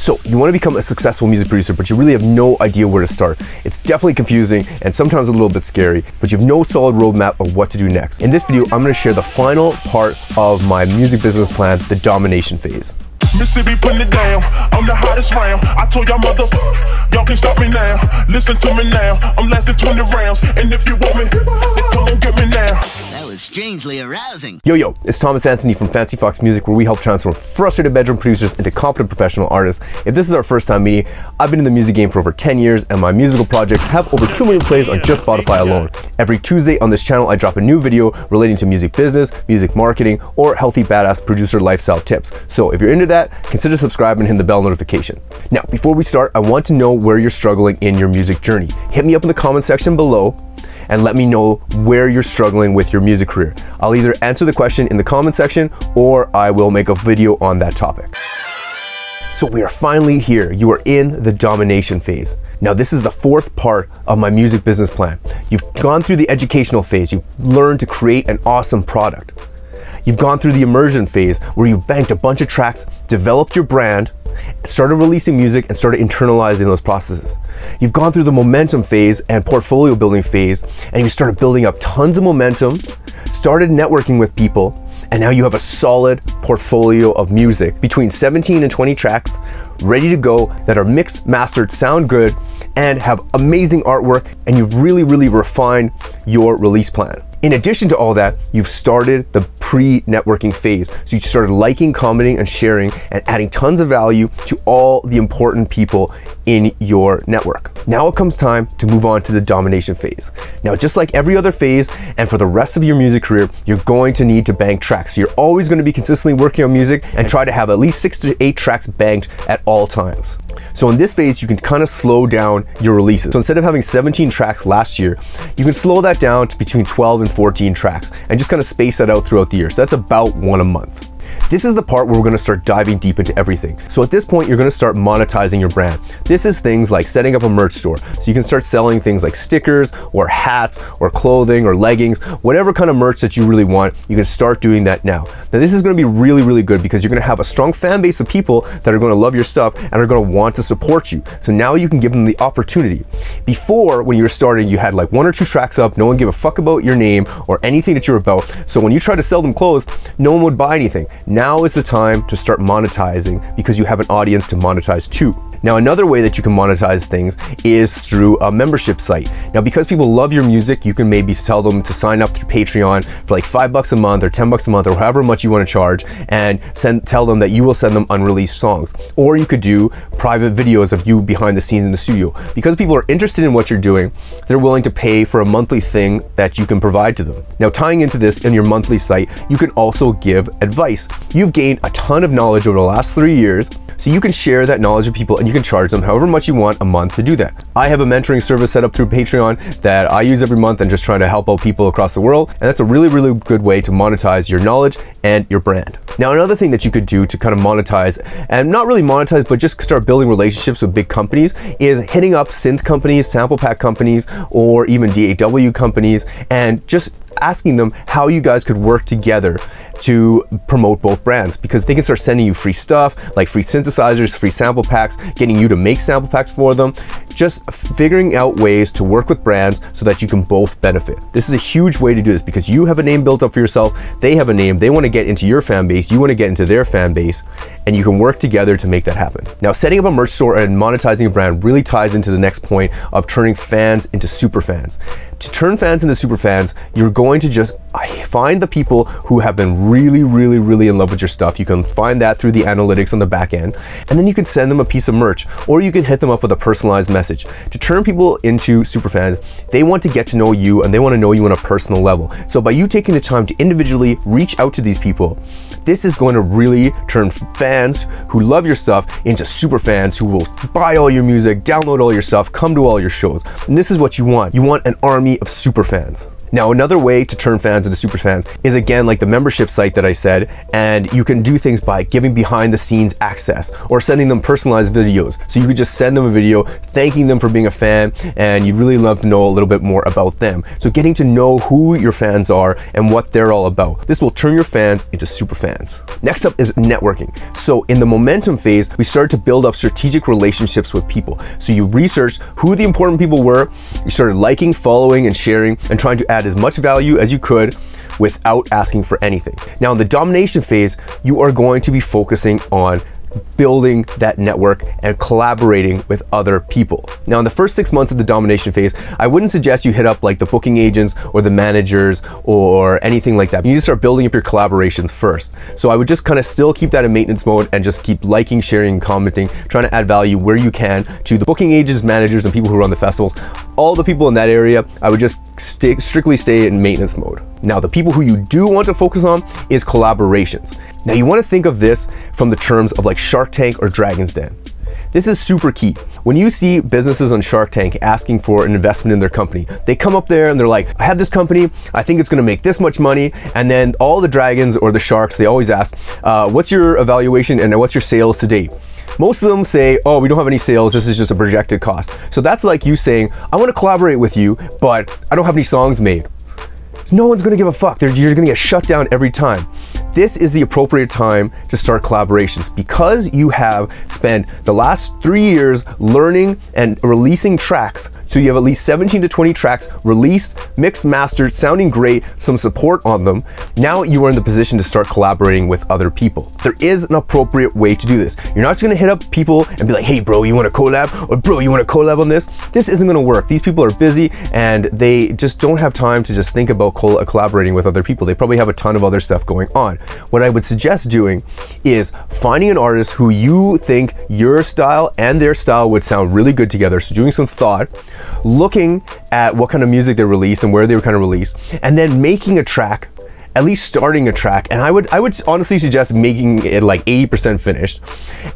So you want to become a successful music producer, but you really have no idea where to start. It's definitely confusing and sometimes a little bit scary, but you have no solid roadmap of what to do next. In this video, I'm going to share the final part of my music business plan, the domination phase. Mississippi putting it down, I'm the hottest round. I told y'all y'all can't stop me now. Listen to me now, I'm lasting 20 rounds. And if you want me, then come and get me now. That was strangely arousing. Yo, it's Thomas Anthony from FOXX Music, where we help transform frustrated bedroom producers into confident professional artists. If this is our first time meeting, I've been in the music game for over 10 years, and my musical projects have over 2 million plays on just Spotify alone. Every Tuesday on this channel, I drop a new video relating to music business, music marketing, or healthy badass producer lifestyle tips. So if you're into that, consider subscribing and hit the bell notification. Now, before we start, I want to know where you're struggling in your music journey. Hit me up in the comment section below and let me know where you're struggling with your music career. I'll either answer the question in the comment section or I will make a video on that topic. So we are finally here. You are in the domination phase. Now this is the fourth part of my music business plan. You've gone through the educational phase. You've learned to create an awesome product. You've gone through the immersion phase where you've banked a bunch of tracks, developed your brand, started releasing music, and started internalizing those processes. You've gone through the momentum phase and portfolio building phase, and you started building up tons of momentum, started networking with people, and now you have a solid portfolio of music between 17 and 20 tracks ready to go that are mixed, mastered, sound good, and have amazing artwork, and you've really refined your release plan. In addition to all that, you've started the pre-networking phase. So you started liking, commenting, and sharing, and adding tons of value to all the important people in your network. Now it comes time to move on to the domination phase. Now, just like every other phase, and for the rest of your music career, you're going to need to bank tracks. So you're always going to be consistently working on music and try to have at least 6 to 8 tracks banked at all times. So in this phase, you can kind of slow down your releases. So instead of having 17 tracks last year, you can slow that down to between 12 and 14 tracks and just kind of space that out throughout the year. So that's about 1 a month. This is the part where we're going to start diving deep into everything. So at this point, you're going to start monetizing your brand. This is things like setting up a merch store. So you can start selling things like stickers or hats or clothing or leggings, whatever kind of merch that you really want, you can start doing that now. Now this is going to be really good because you're going to have a strong fan base of people that are going to love your stuff and are going to want to support you. So now you can give them the opportunity. Before, when you were starting, you had like 1 or 2 tracks up, no one gave a fuck about your name or anything that you're about. So when you try to sell them clothes, no one would buy anything. Now is the time to start monetizing because you have an audience to monetize to. Now, another way that you can monetize things is through a membership site. Now, because people love your music, you can maybe tell them to sign up through Patreon for like $5 a month or $10 a month or however much you want to charge, and tell them that you will send them unreleased songs. Or you could do private videos of you behind the scenes in the studio. Because people are interested in what you're doing, they're willing to pay for a monthly thing that you can provide to them. Now, tying into this in your monthly site, you can also give advice. You've gained a ton of knowledge over the last 3 years, so you can share that knowledge with people and you can charge them however much you want a month to do that. I have a mentoring service set up through Patreon that I use every month and just trying to help out people across the world, and that's a really good way to monetize your knowledge and your brand. Now, another thing that you could do to kind of monetize, and not really monetize, but just start building relationships with big companies, is hitting up synth companies, sample pack companies, or even DAW companies, and just asking them how you guys could work together to promote both brands, because they can start sending you free stuff like free synthesizers, free sample packs, getting you to make sample packs for them, just figuring out ways to work with brands so that you can both benefit. This is a huge way to do this because you have a name built up for yourself, they have a name, they want to get into your fan base, you want to get into their fan base, and you can work together to make that happen. Now, setting up a merch store and monetizing a brand really ties into the next point of turning fans into super fans. To turn fans into super fans, you're going to just find the people who have been really in love with your stuff. You can find that through the analytics on the back end, and then you can send them a piece of merch, or you can hit them up with a personalized message. To turn people into super fans, they want to get to know you and they want to know you on a personal level. So by you taking the time to individually reach out to these people, this is going to really turn fans who love your stuff into super fans who will buy all your music, download all your stuff, come to all your shows. And this is what you want. You want an army of super fans. Now, another way to turn fans into super fans is again like the membership site that I said, and you can do things by giving behind the scenes access or sending them personalized videos. So you could just send them a video thanking them for being a fan, and you'd really love to know a little bit more about them. So getting to know who your fans are and what they're all about. This will turn your fans into super fans. Next up is networking. So in the momentum phase, we started to build up strategic relationships with people. So you researched who the important people were, you started liking, following, and sharing, and trying to add as much value as you could without asking for anything. Now in the domination phase, you are going to be focusing on building that network and collaborating with other people. Now in the first 6 months of the domination phase, I wouldn't suggest you hit up like the booking agents or the managers or anything like that. You need to start building up your collaborations first. So I would just kind of still keep that in maintenance mode and just keep liking, sharing, commenting, trying to add value where you can to the booking agents, managers, and people who run the festivals. All the people in that area, I would just strictly stay in maintenance mode. Now, the people who you do want to focus on is collaborations. Now, you want to think of this from the terms of like Shark Tank or Dragon's Den. This is super key. When you see businesses on Shark Tank asking for an investment in their company, they come up there and they're like, I have this company, I think it's gonna make this much money. And then all the dragons or the sharks, they always ask, what's your evaluation and what's your sales to date? Most of them say, oh, we don't have any sales, this is just a projected cost. So that's like you saying, I wanna collaborate with you, but I don't have any songs made. No one's gonna give a fuck. You're gonna get shut down every time. This is the appropriate time to start collaborations because you have spent the last 3 years learning and releasing tracks. So you have at least 17 to 20 tracks released, mixed, mastered, sounding great, some support on them. Now you are in the position to start collaborating with other people. There is an appropriate way to do this. You're not just gonna hit up people and be like, hey bro, you wanna collab? Or bro, you wanna collab on this? This isn't gonna work. These people are busy and they just don't have time to just think about collaborating with other people. They probably have a ton of other stuff going on. What I would suggest doing is finding an artist who you think your style and their style would sound really good together. So doing some thought, looking at what kind of music they release and where they were kind of released, and then making a track, at least starting a track. And I would honestly suggest making it like 80% finished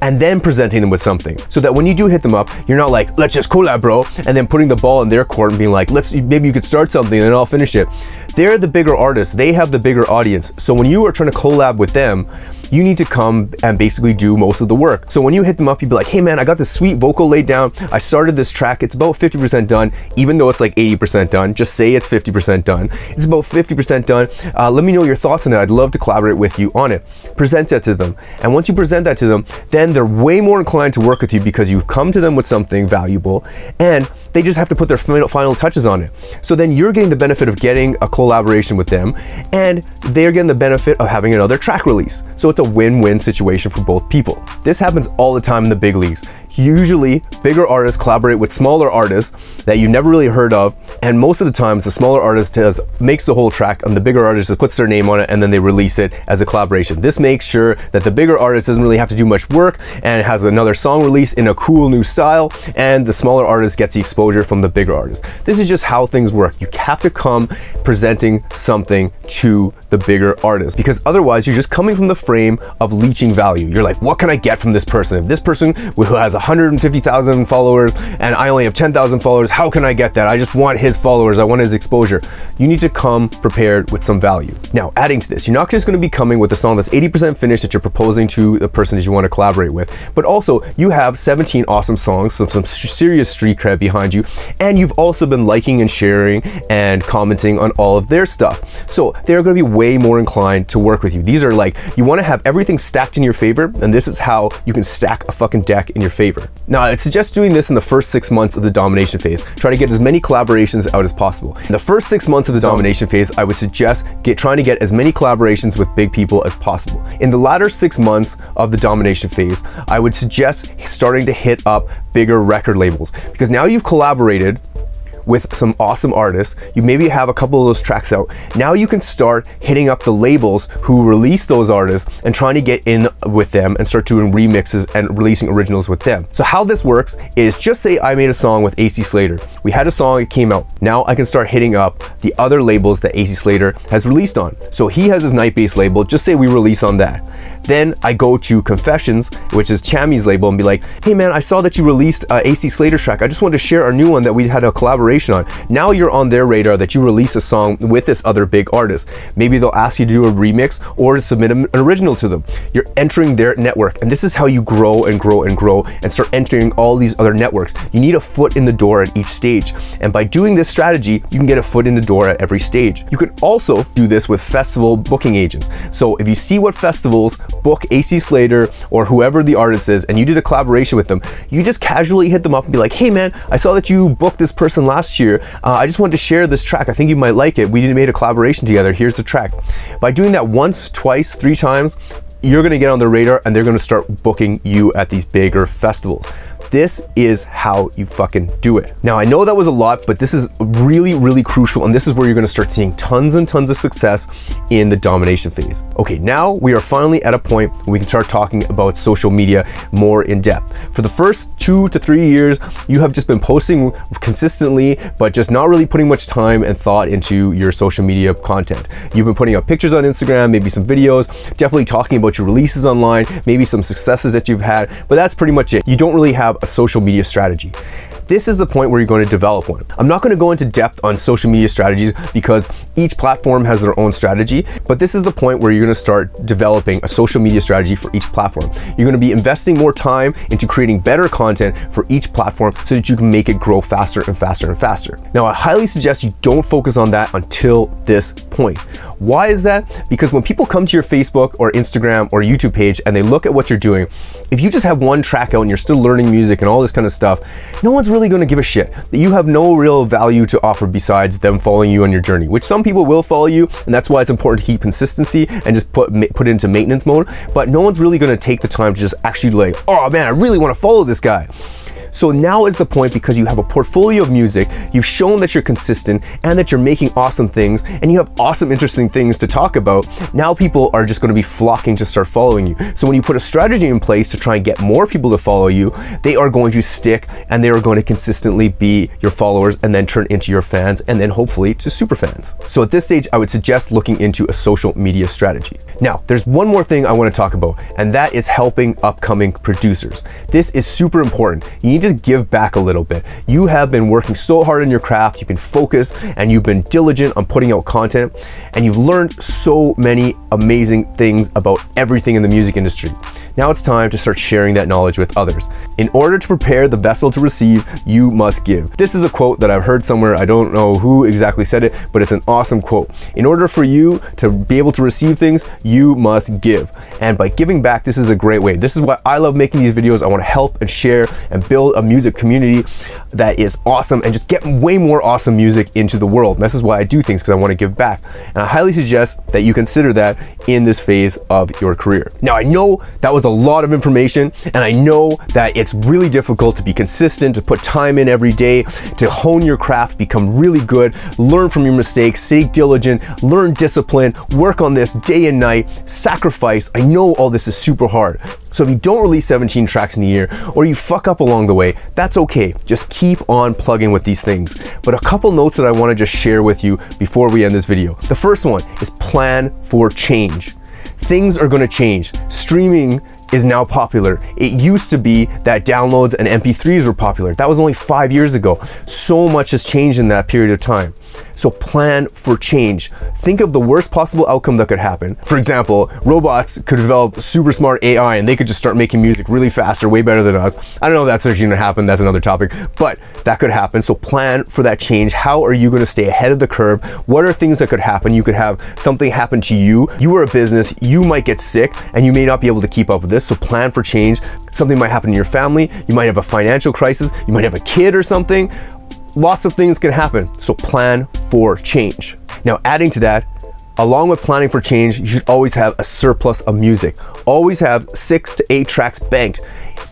and then presenting them with something so that when you do hit them up, you're not like, let's just collab, bro, and then putting the ball in their court and being like, maybe you could start something and then I'll finish it. They're the bigger artists, they have the bigger audience. So when you are trying to collab with them, you need to come and basically do most of the work. So when you hit them up, you'd be like, hey man, I got this sweet vocal laid down. I started this track, it's about 50% done, even though it's like 80% done. Just say it's 50% done. It's about 50% done. Let me know your thoughts on it. I'd love to collaborate with you on it. Present that to them. And once you present that to them, then they're way more inclined to work with you because you've come to them with something valuable and they just have to put their final touches on it. So then you're getting the benefit of getting a collaboration with them and they're getting the benefit of having another track release. So it's a win-win situation for both people. This happens all the time in the big leagues. Usually bigger artists collaborate with smaller artists that you never really heard of, and most of the times the smaller artist makes the whole track and the bigger artist just puts their name on it and then they release it as a collaboration. This makes sure that the bigger artist doesn't really have to do much work and has another song released in a cool new style, and the smaller artist gets the exposure from the bigger artist. This is just how things work. You have to come presenting something to the bigger artist because otherwise you're just coming from the frame of leeching value. You're like, what can I get from this person? If this person who has 150,000 followers and I only have 10,000 followers, how can I get that? I just want his followers, I want his exposure. You need to come prepared with some value. Now, adding to this, you're not just going to be coming with a song that's 80% finished that you're proposing to the person that you want to collaborate with, but also you have 17 awesome songs, some serious street cred behind you, and you've also been liking and sharing and commenting on all of their stuff. So they're going to be way more inclined to work with you. These are like, you want to have everything stacked in your favor, and this is how you can stack a fucking deck in your favor. Now, I suggest doing this in the first 6 months of the domination phase. Try to get as many collaborations out as possible. In the first 6 months of the domination phase, I would suggest trying to get as many collaborations with big people as possible. In the latter 6 months of the domination phase, I would suggest starting to hit up bigger record labels because now you've collaborated with some awesome artists. You maybe have a couple of those tracks out. Now you can start hitting up the labels who release those artists and trying to get in with them and start doing remixes and releasing originals with them. So how this works is, just say I made a song with AC Slater. We had a song, it came out. Now I can start hitting up the other labels that AC Slater has released on. So he has his Night Base label, just say we release on that. Then I go to Confessions, which is Chammy's label, and be like, hey man, I saw that you released AC Slater's track. I just wanted to share our new one that we had a collaboration on. Now you're on their radar that you release a song with this other big artist. Maybe they'll ask you to do a remix or to submit an original to them. You're entering their network, and this is how you grow and grow and grow and start entering all these other networks. You need a foot in the door at each stage. And by doing this strategy, you can get a foot in the door at every stage. You could also do this with festival booking agents. So if you see what festivals book AC Slater or whoever the artist is, and you did a collaboration with them, you just casually hit them up and be like, hey man, I saw that you booked this person last year. I just wanted to share this track. I think you might like it. We made a collaboration together. Here's the track. By doing that once, twice, 3 times, you're gonna get on their radar and they're gonna start booking you at these bigger festivals. This is how you fucking do it. Now, I know that was a lot, but this is really, really crucial, and this is where you're gonna start seeing tons and tons of success in the domination phase. Okay, now we are finally at a point where we can start talking about social media more in depth. For the first 2 to 3 years, you have just been posting consistently, but just not really putting much time and thought into your social media content. You've been putting up pictures on Instagram, maybe some videos, definitely talking about your releases online, maybe some successes that you've had, but that's pretty much it. You don't really have a social media strategy. This is the point where you're going to develop one. I'm not going to go into depth on social media strategies because each platform has their own strategy, but this is the point where you're going to start developing a social media strategy for each platform. You're going to be investing more time into creating better content for each platform so that you can make it grow faster and faster and faster. Now, I highly suggest you don't focus on that until this point. Why is that? Because when people come to your Facebook or Instagram or YouTube page and they look at what you're doing, if you just have one track out and you're still learning music and all this kind of stuff, no one's really going to give a shit. You have no real value to offer besides them following you on your journey, which some people will follow you, and that's why it's important to keep consistency and just put it into maintenance mode. But no one's really going to take the time to just actually like, oh man, I really want to follow this guy. So now is the point, because you have a portfolio of music, you've shown that you're consistent and that you're making awesome things, and you have awesome, interesting things to talk about. Now people are just going to be flocking to start following you. So when you put a strategy in place to try and get more people to follow you, they are going to stick and they are going to consistently be your followers and then turn into your fans and then hopefully to super fans. So at this stage, I would suggest looking into a social media strategy. Now, there's one more thing I want to talk about, and that is helping upcoming producers. This is super important. You need to give back a little bit. You have been working so hard on your craft, you've been focused, and you've been diligent on putting out content, and you've learned so many amazing things about everything in the music industry. Now it's time to start sharing that knowledge with others. In order to prepare the vessel to receive, you must give. This is a quote that I've heard somewhere. I don't know who exactly said it, but it's an awesome quote. In order for you to be able to receive things, you must give. And by giving back, this is a great way. This is why I love making these videos. I want to help and share and build a music community that is awesome and just get way more awesome music into the world. And this is why I do things, because I want to give back. And I highly suggest that you consider that in this phase of your career. Now, I know that was a lot of information, and I know that it's really difficult to be consistent, to put time in every day, to hone your craft, become really good, learn from your mistakes, stay diligent, learn discipline, work on this day and night, sacrifice. I know all this is super hard. So if you don't release 17 tracks in a year, or you fuck up along the way, that's okay. Just keep on plugging with these things. But a couple notes that I want to just share with you before we end this video. The first one is plan for change. Things are going to change. Streaming is now popular. It used to be that downloads and MP3s were popular. That was only 5 years ago. So much has changed in that period of time. So plan for change. Think of the worst possible outcome that could happen. For example, robots could develop super smart AI and they could just start making music really faster, way better than us. I don't know if that's actually gonna happen, that's another topic, but that could happen. So plan for that change. How are you gonna stay ahead of the curve? What are things that could happen? You could have something happen to you. You are a business, you might get sick and you may not be able to keep up with this. So plan for change. Something might happen in your family. You might have a financial crisis. You might have a kid or something. Lots of things can happen, so plan for change. Now, adding to that, along with planning for change, you should always have a surplus of music. Always have 6 to 8 tracks banked.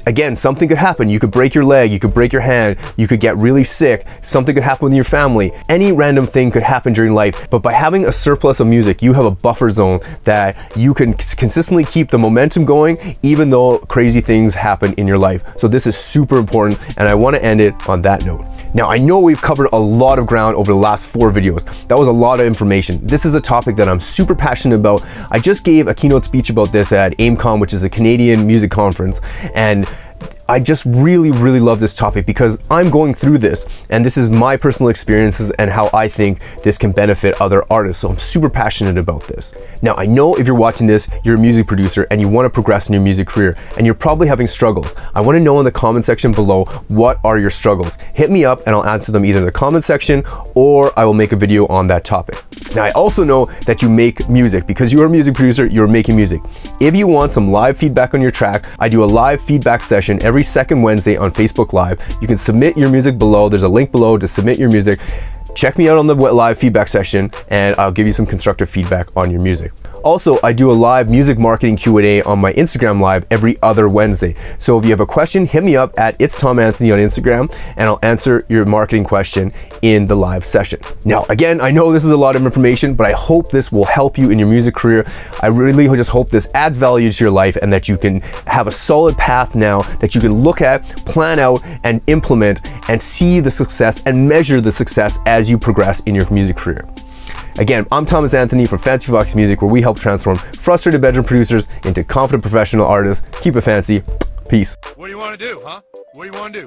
Again, something could happen. You could break your leg, you could break your hand, you could get really sick, something could happen with your family. Any random thing could happen during life, but by having a surplus of music, you have a buffer zone that you can consistently keep the momentum going, even though crazy things happen in your life. So this is super important, and I want to end it on that note. Now, I know we've covered a lot of ground over the last 4 videos. That was a lot of information. This is a topic topic that I'm super passionate about. I just gave a keynote speech about this at AIMCOM, which is a Canadian music conference, and I just really love this topic because I'm going through this, and this is my personal experiences and how I think this can benefit other artists. So I'm super passionate about this. Now, I know if you're watching this, you're a music producer and you want to progress in your music career, and you're probably having struggles. I want to know in the comment section below, what are your struggles? Hit me up and I'll answer them either in the comment section or I will make a video on that topic. Now, I also know that you make music. Because you're a music producer, you're making music. If you want some live feedback on your track, I do a live feedback session every second Wednesday on Facebook Live. You can submit your music below. There's a link below to submit your music. Check me out on the live feedback session and I'll give you some constructive feedback on your music. Also, I do a live music marketing Q&A on my Instagram Live every other Wednesday. So if you have a question, hit me up at It's Tom Anthony on Instagram and I'll answer your marketing question in the live session. Now, again, I know this is a lot of information, but I hope this will help you in your music career. I really just hope this adds value to your life and that you can have a solid path now that you can look at, plan out, and implement and see the success and measure the success as you progress in your music career. Again, I'm Thomas Anthony from Fancy Fox Music, where we help transform frustrated bedroom producers into confident professional artists. Keep it fancy. Peace. What do you want to do, huh? What do you want to do?